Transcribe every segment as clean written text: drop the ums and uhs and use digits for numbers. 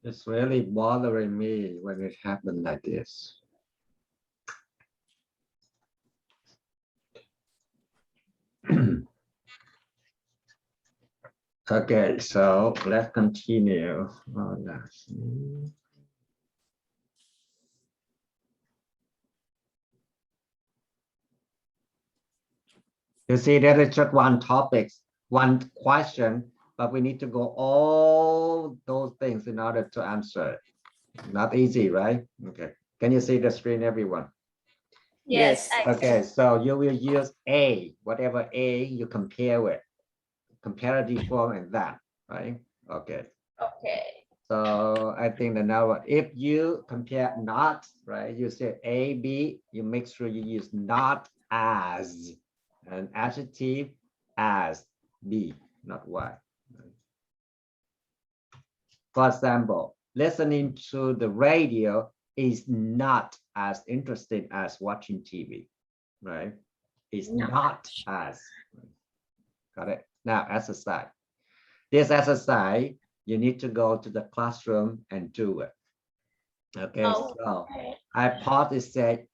It's really bothering me when it happened like this. Okay, so let's continue. Oh, that's... You see, there is just one topic, one question, but we need to go all those things in order to answer it. Not easy, right? Okay. Can you see the screen, everyone? Yes. Okay, so you will use A, whatever A you compare with, comparative form and that, right? Okay. Okay. So I think that now if you compare not, right, you say A, B, you make sure you use not as an adjective as B, not Y. For example, listening to the radio is not as interesting as watching TV, right? It's No. not as. Got it? Now exercise. This exercise, you need to go to the classroom and do it. Okay, so I partly said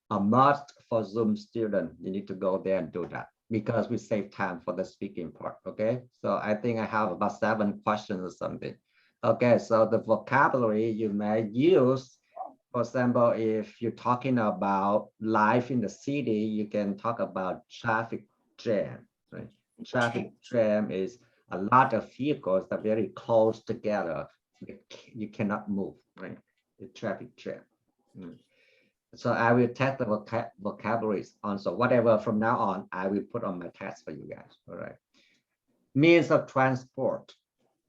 a must for Zoom student. You need to go there and do that because we save time for the speaking part. Okay, so I think I have about 7 questions or something. Okay, so the vocabulary you may use, for example, if you're talking about life in the city, you can talk about traffic jam, right? Traffic jam is a lot of vehicles that are very close together. You cannot move, right? The traffic jam. So I will test the vocabularies on. So whatever from now on, I will put on my test for you guys. All right. Means of transport,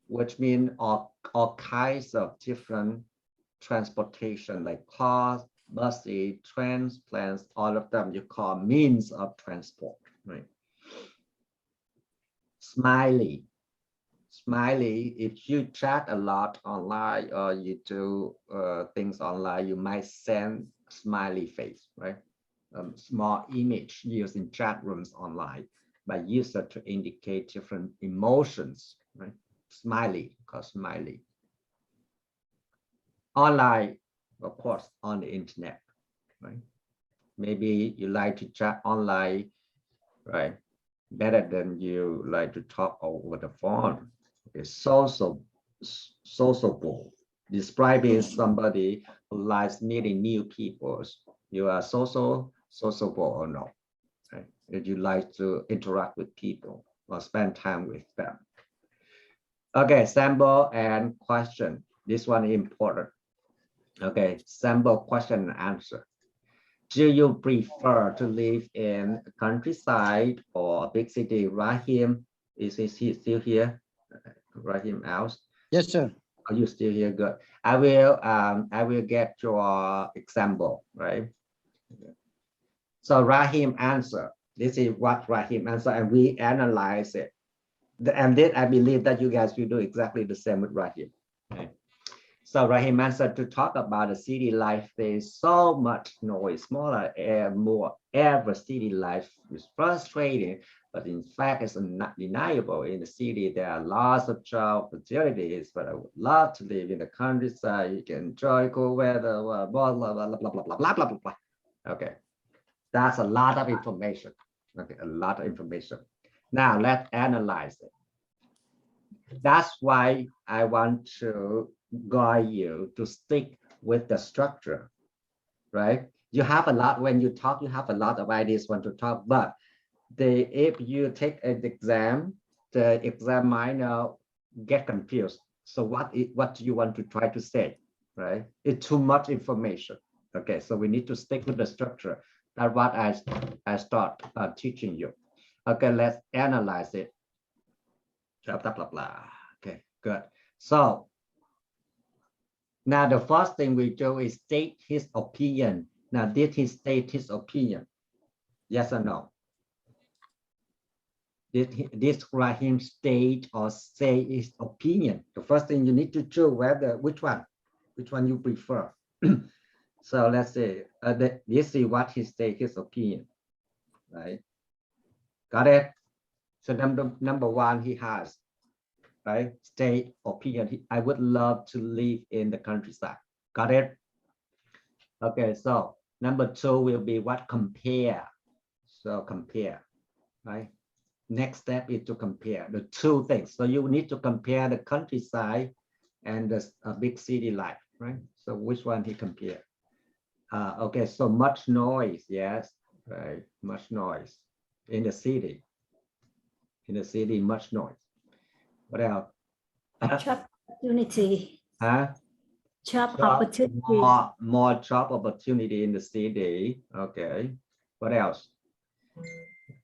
which mean all kinds of different transportation like cars, buses, trains, planes, all of them you call means of transport, right? Smiley. Smiley, if you chat a lot online or you do things online, you might send smiley face, right? Small image used in chat rooms online by user to indicate different emotions, right? Smiley, called smiley. Online, of course, on the internet, right? Maybe you like to chat online, right? Better than you like to talk over the phone. It's sociable. Describing somebody who likes meeting new people. You are sociable or not, right? If you like to interact with people or spend time with them. Okay, sample and question. This one is important. Okay, sample, question, and answer. Do you prefer to live in countryside or a big city? Rahim, is he still here? Rahim out? Yes, sir. Are you still here? Good. I will get your example, right? So Rahim answer. This is what Rahim answer, and we analyze it. And then I believe that you guys will do exactly the same with Rahim. Okay. So Rahim answered to talk about the city life. There's so much noise, more every city life is frustrating, but in fact, it's not deniable. In the city, there are lots of job opportunities, but I would love to live in the countryside. You can enjoy cool weather, blah, blah, blah, blah, blah, blah, blah, blah, blah, blah. Okay, that's a lot of information. Okay, a lot of information. Now let's analyze it. That's why I want to guide you to stick with the structure, right? You have a lot, when you talk, you have a lot of ideas when to talk, but if you take an exam, the examiner get confused. So what do you want to try to say, right? It's too much information. Okay, so we need to stick with the structure. That's what I start teaching you. Okay, let's analyze it. Blah, blah, blah, blah. Okay, good. So now the first thing we do is state his opinion. Now, did he state his opinion? Yes or no? Did Rahim state or say his opinion? The first thing you need to choose which one you prefer. So let's say this is what he state his opinion, right? Got it? So number one, he has right? State opinion. I would love to live in the countryside. Got it? Okay, so number 2 will be what? Compare. So compare, right? Next step is to compare the two things. So you need to compare the countryside and the big city life, right? So which one he compare? Okay, so much noise, yes, right? Much noise in the city. In the city, much noise. What else? Job opportunity. Huh? Job opportunity. More job opportunity in the city. Okay. What else?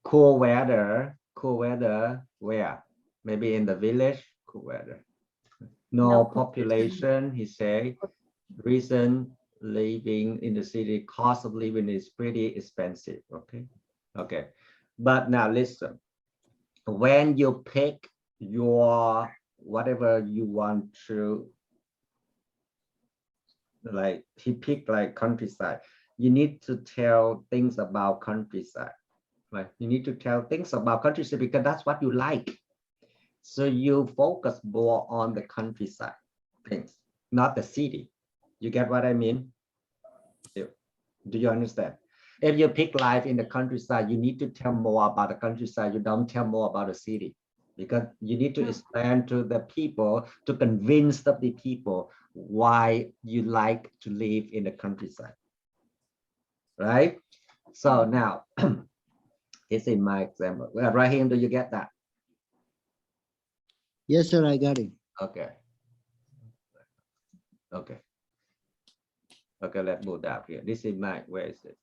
Cool weather. Cool weather. Where? Maybe in the village. Cool weather. No population. He say. Reason living in the city. Cost of living is pretty expensive. Okay. Okay. But now listen. When you pick your whatever you want to, like he picked like countryside, you need to tell things about countryside, right? You need to tell things about countryside because that's what you like. So you focus more on the countryside things, not the city. You get what I mean? Do you understand? If you pick life in the countryside, you need to tell more about the countryside. You don't tell more about the city because you need to explain to the people to convince the people why you like to live in the countryside, right? So now, this is my example. Well, Rahim, do you get that? Yes, sir, I got it. Okay. Okay. Okay, let's move down here. This is my, where is it?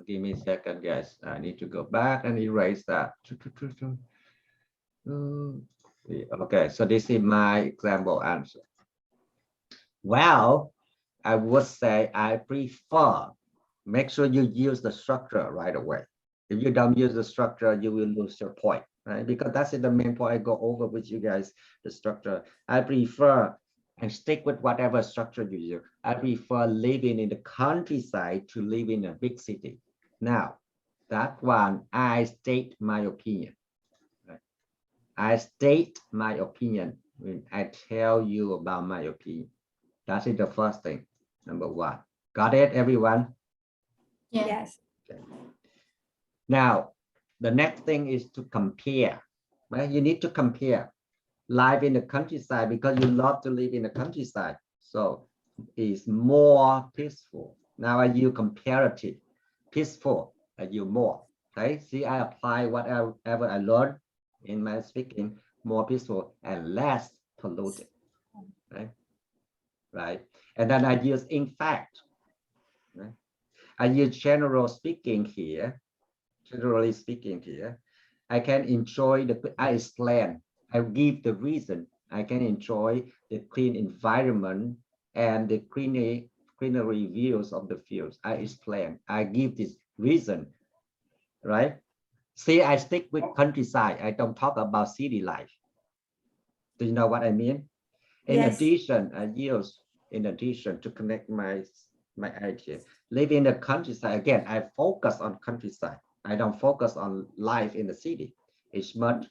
Give me a second, guys. I need to go back and erase that. Okay, so this is my example answer. Well, I would say I prefer, make sure you use the structure right away. If you don't use the structure, you will lose your point, right? Because that's the main point I go over with you guys, the structure. I prefer, and stick with whatever structure you use. I prefer living in the countryside to live in a big city. Now, that one, I state my opinion. Right? I state my opinion when I tell you about my opinion. That is the first thing, number 1. Got it, everyone? Yes. Okay. Now, the next thing is to compare, right? You need to compare life in the countryside because you love to live in the countryside. So it's more peaceful. Now I use comparative, peaceful, I use more, right? See, I apply whatever I learned in my speaking, more peaceful and less polluted, right? Right. And then I use in fact, right? I use general speaking here, generally speaking here. I can enjoy I explain, I give the reason. I can enjoy the clean environment and the greenery views of the fields. I explain, I give this reason, right? See, I stick with countryside. I don't talk about city life. Do you know what I mean? In addition, I use, in addition to connect my idea, live in the countryside. Again, I focus on countryside. I don't focus on life in the city. It's much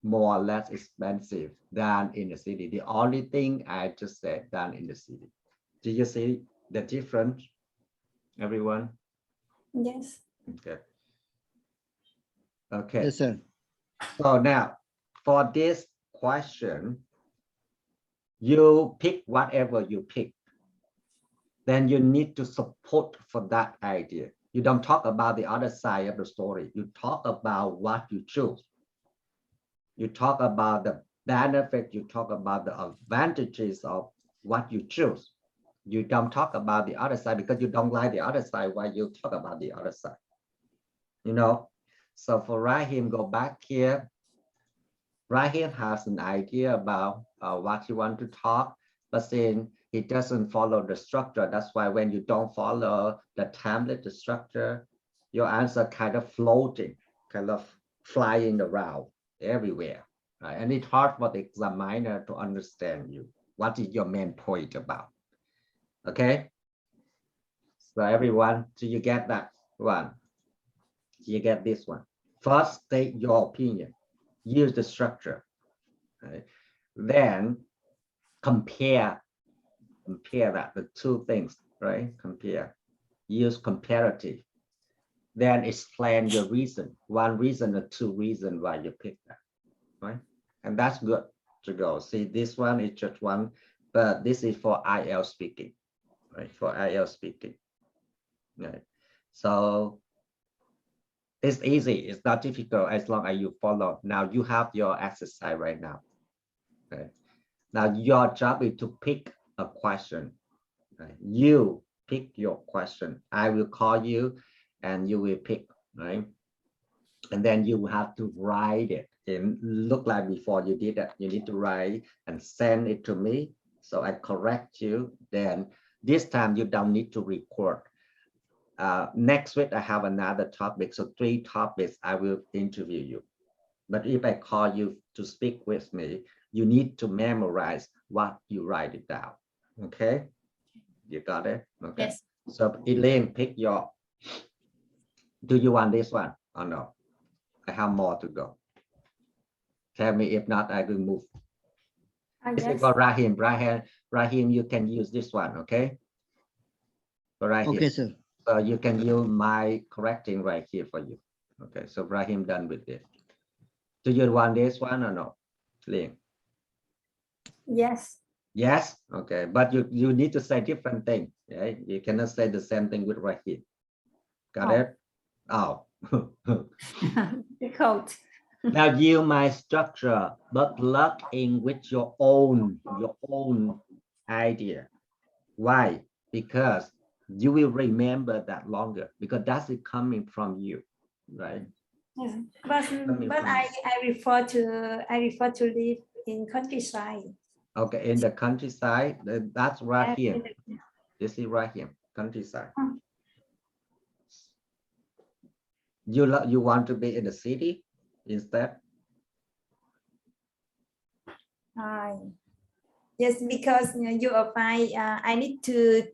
more or less expensive than in the city. The only thing I just said than in the city. Do you see the difference, everyone? Yes. Okay. Okay. Yes, sir. So now, for this question, you pick whatever you pick. Then you need to support for that idea. You don't talk about the other side of the story. You talk about what you choose. You talk about the benefit. You talk about the advantages of what you choose. You don't talk about the other side because you don't like the other side. Why you talk about the other side? You know. So for Rahim, go back here. Rahim has an idea about what he wants to talk, but then it doesn't follow the structure. That's why when you don't follow the template, the structure, your answer kind of floating, kind of flying around everywhere. Right? And it's hard for the examiner to understand you. What is your main point about? Okay. So everyone, do you get that one? Do you get this one? First, state your opinion. use the structure, right? Then compare that, the two things, right? Compare, use comparative. Then explain your reason, one reason or two reasons why you pick that, right? And that's good to go. See, this one is just one, but this is for IELTS speaking, right? For IELTS speaking, right? So it's easy, it's not difficult as long as you follow. Now you have your exercise right now, okay? Now your job is to pick a question, right? You pick your question. I will call you and you will pick, right? And then you have to write it. It look like before you did that. You need to write and send it to me. So I correct you. Then this time you don't need to record. Next week I have another topic. So 3 topics I will interview you. But if I call you to speak with me, you need to memorize what you write it down. Okay, you got it? Okay. Yes. So Elaine, pick your. Do you want this one or no? I have more to go. Tell me if not, I will move. This is for Rahim. Rahim, you can use this one, okay? For Rahim. Okay, sir. So you can use my correcting right here for you. Okay, so Rahim done with this. Do you want this one or no? Ling? Yes. Yes, okay, but you need to say different thing. Yeah, you cannot say the same thing with Rahim. Got Oh. it? Oh. Difficult. Now you my structure, but plug in with your own idea. Why? Because you will remember that longer, because that's it coming from you, right? Yes. But I refer to live in countryside. Okay, in the countryside, that's right here. This is right here, countryside. Hmm. You want to be in the city instead? Yes, because you apply. I need to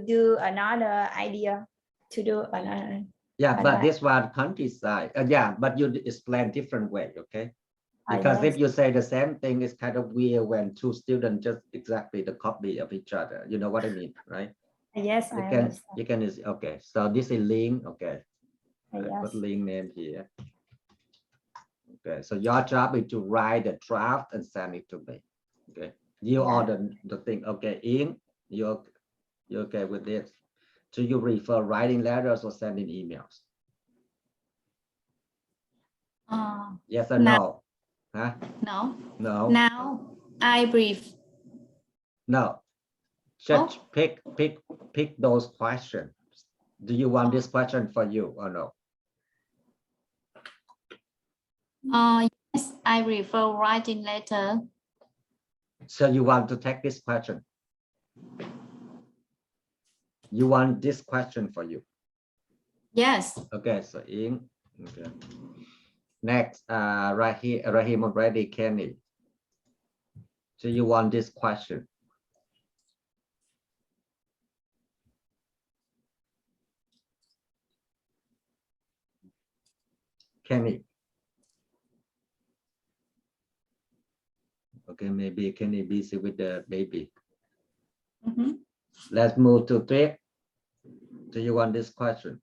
do another idea. To do another. Yeah, but Another. this one countryside. Yeah, but you explain different way, okay? Because Yes. if you say the same thing, it's kind of weird when two students just exactly the copy of each other. You know what I mean, right? Yes, I understand. You can okay. So this is link. Okay, I Yes. put link name here. Okay, so your job is to write the draft and send it to me. Okay, you Yeah. order the thing. Okay, in you okay with this? So you prefer writing letters or sending emails? Yes or no? Huh? No. No. Now I brief. No. Just pick those questions. Do you want this question for you or no? Yes, I prefer writing letter. So you want to take this question? You want this question for you? Yes. Okay, so in. Okay. Next, right here, Rahim already, Kenny. So you want this question? Kenny. Okay, maybe Kenny busy with the baby. Let's move to Trick. Do you want this question?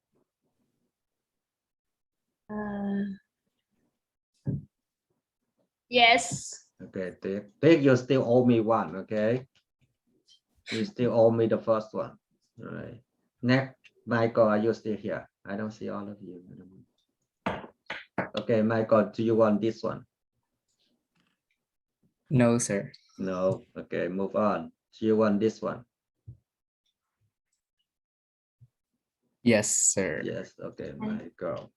Yes. Okay, Trick, you still owe me one, okay? You still owe me the first one. All right. Next, Michael, are you still here? I don't see all of you. Okay, Michael, do you want this one? No, sir. No. Okay, move on. Do you want this one? Yes, sir. Yes. Okay, Michael.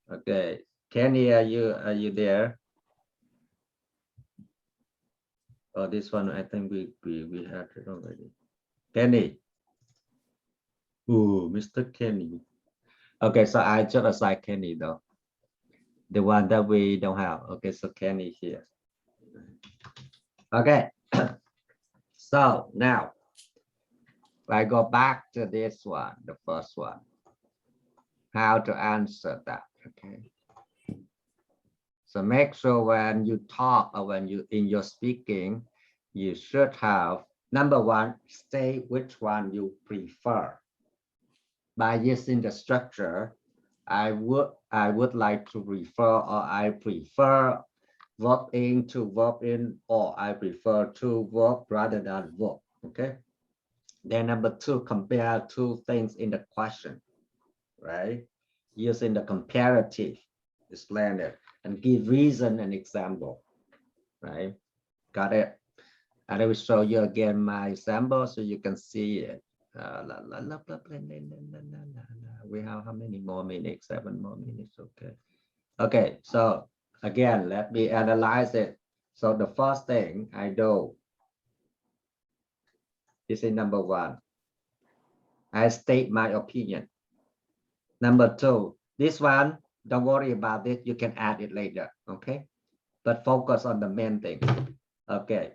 Okay, Kenny, are you there? Oh, this one I think we had it already. Kenny. Ooh, Mr. Kenny. Okay, so I just assign Kenny though. The one that we don't have. Okay, so Kenny here. Okay. So now I go back to this one, the first one. How to answer that? Okay. So make sure when you talk or when you in your speaking, you should have number one, say which one you prefer. By using the structure, I would like to refer, or I prefer verb in to verb in, or I prefer to verb rather than verb. Okay. Then number two, compare two things in the question, right? Using the comparative, explain it and give reason and example, right? Got it? And I will show you again my example so you can see it. We have how many more minutes? 7 more minutes. Okay. Okay. So again, let me analyze it. So the first thing I do is in number one, I state my opinion. Number two, this one, don't worry about it. You can add it later. Okay. But focus on the main thing. Okay.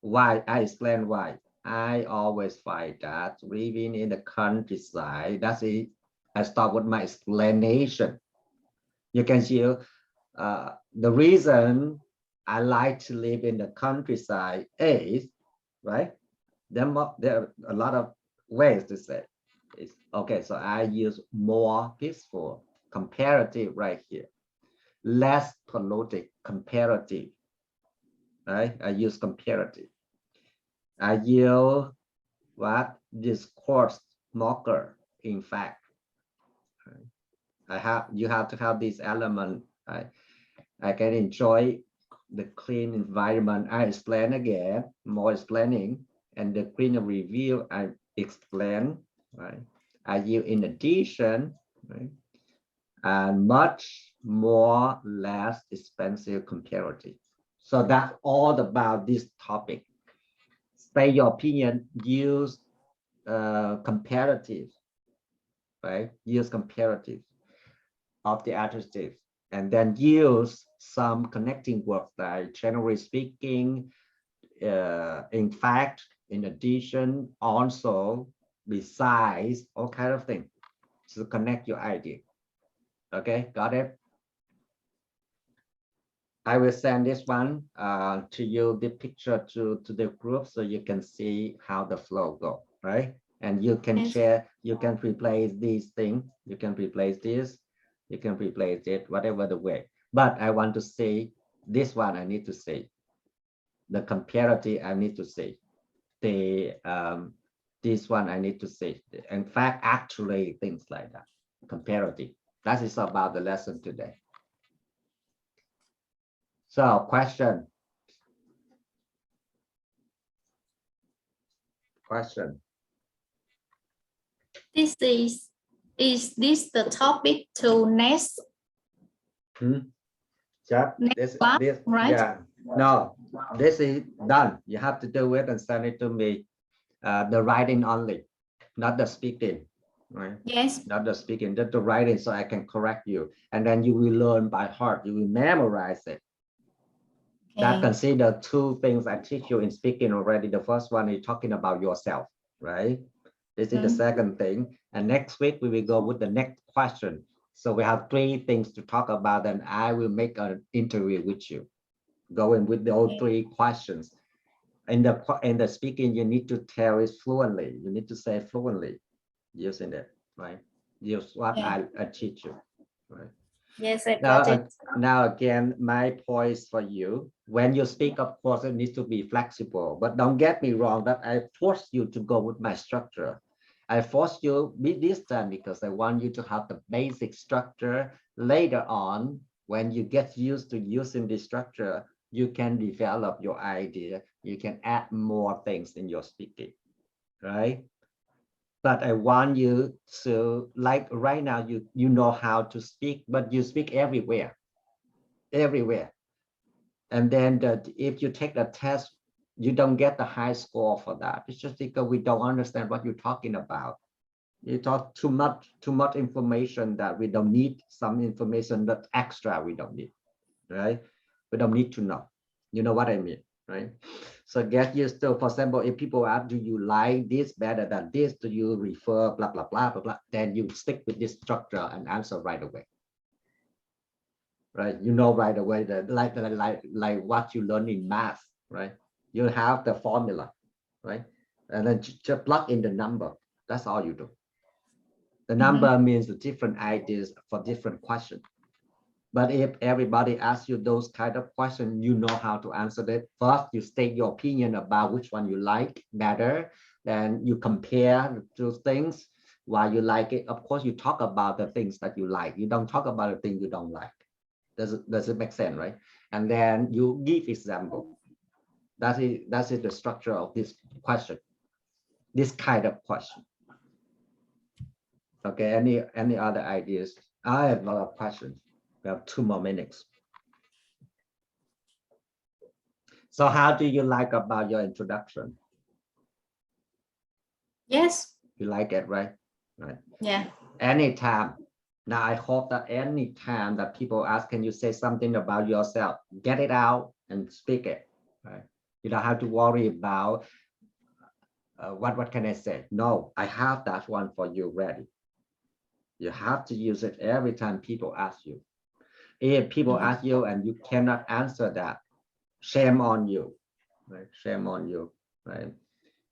Why? I explain why. I always find that living in the countryside, that's it. I start with my explanation. You can see the reason I like to live in the countryside is, right? There are a lot of ways to say it. Okay, so I use more peaceful, comparative right here. Less polluted, comparative, right? I use comparative. I use what? Discourse marker, in fact. You have to have this element. I can enjoy the clean environment. I explain again, more explaining, and the cleaner review I explain, right? I use in addition, right? And much more less expensive comparative. So that's all about this topic. Say your opinion, use comparative, right? Use comparative of the adjective, and then use some connecting words like generally speaking, in fact, in addition, also, besides, all kind of things to connect your idea. Okay, got it? I will send this one to you, the picture to the group, so you can see how the flow go, right? And you can Yes. share, you can replace these things, you can replace this, you can replace it, whatever the way. But I want to say this one, I need to say the comparative, I need to say the this one I need to say. In fact, actually, things like that, comparative. That is about the lesson today. So, question. This is this the topic to next? Yep. Next class, right? Yeah. No, this is done. You have to do it and send it to me. The writing only, not the speaking, right? Yes. Not the speaking, just the writing, so I can correct you, and then you will learn by heart. You will memorize it. That Okay. consider two things I teach you in speaking already. The first one is talking about yourself, right? This is the second thing. And next week we will go with the next question. So we have 3 things to talk about, and I will make an interview with you, going with those 3 questions. In the speaking, you need to tell it fluently. You need to say fluently using it, right? Use what I teach you, right? Yes, I got it. Now again, my points for you. When you speak, of course, it needs to be flexible. But don't get me wrong that I force you to go with my structure. I force you this time because I want you to have the basic structure. Later on, when you get used to using this structure, you can develop your idea. You can add more things in your speaking, right? But I want you to, like right now, you know how to speak, but you speak everywhere. And then if you take the test, you don't get the high score for that. It's just because we don't understand what you're talking about. You talk too much information that we don't need, some information that extra we don't need, right? We don't need to know. You know what I mean, right? So get used to, for example, if people ask, do you like this better than this? Do you refer blah, blah, blah, blah, blah? Then you stick with this structure and answer right away. right? You know right away that like what you learn in math, right? You have the formula, right? And then just plug in the number. That's all you do. The number means the different ideas for different questions. But if everybody asks you those kind of questions, you know how to answer it. First, you state your opinion about which one you like better. Then you compare those things. Why you like it. Of course, you talk about the things that you like. You don't talk about the things you don't like. Does it make sense, right? And then you give example. That's the structure of this question. This kind of question. Okay, any other ideas? I have a lot of questions. We have 2 more minutes. So how do you like about your introduction? Yes. You like it, right? Right. Yeah. Anytime. Now I hope that any time that people ask, can you say something about yourself? Get it out and speak it. Right? You don't have to worry about what can I say? No, I have that one for you ready. You have to use it every time people ask you. If people ask you and you cannot answer that, shame on you, right? Shame on you, right?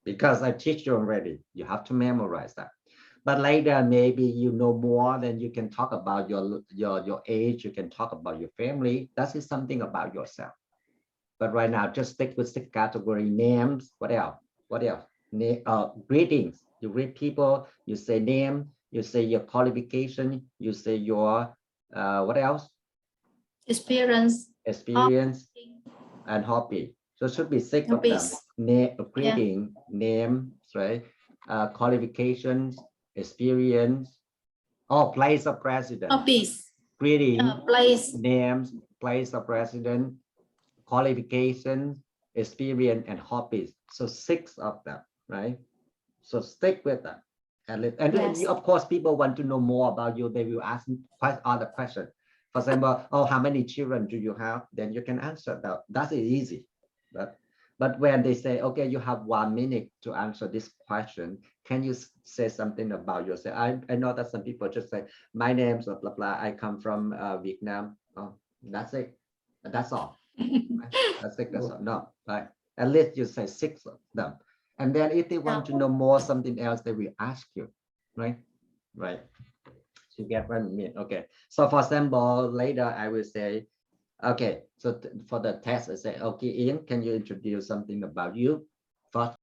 Because I teach you already, you have to memorize that. But later, maybe you know more, then you can talk about your age, you can talk about your family. That is something about yourself. But right now, just stick with 6 category names. What else? What else? Greetings. You greet people, you say name, you say your qualification, you say your, what else? Experience. And hobby. So it should be 6 of them. Name, greeting, name, right? Qualifications, experience, place of president. Hobbies. Greeting, Place. names, place of president, qualifications, experience, and hobbies. So 6 of them, right? So stick with them. And Yes. of course, people want to know more about you. They will ask quite other questions. For example, how many children do you have? Then you can answer that. That's easy. But when they say, okay, you have 1 minute to answer this question, can you say something about yourself? I know that some people just say, my name is blah, blah, blah. I come from Vietnam. Oh, that's it. That's all. Right? That's it. That's all. No, right? At least you say 6 of them. And then if they want to know more something else, they will ask you, right? Right. So you get what I mean. Okay. So for example, later I will say, okay, so for the test, I say, okay, Ian, can you introduce something about you? First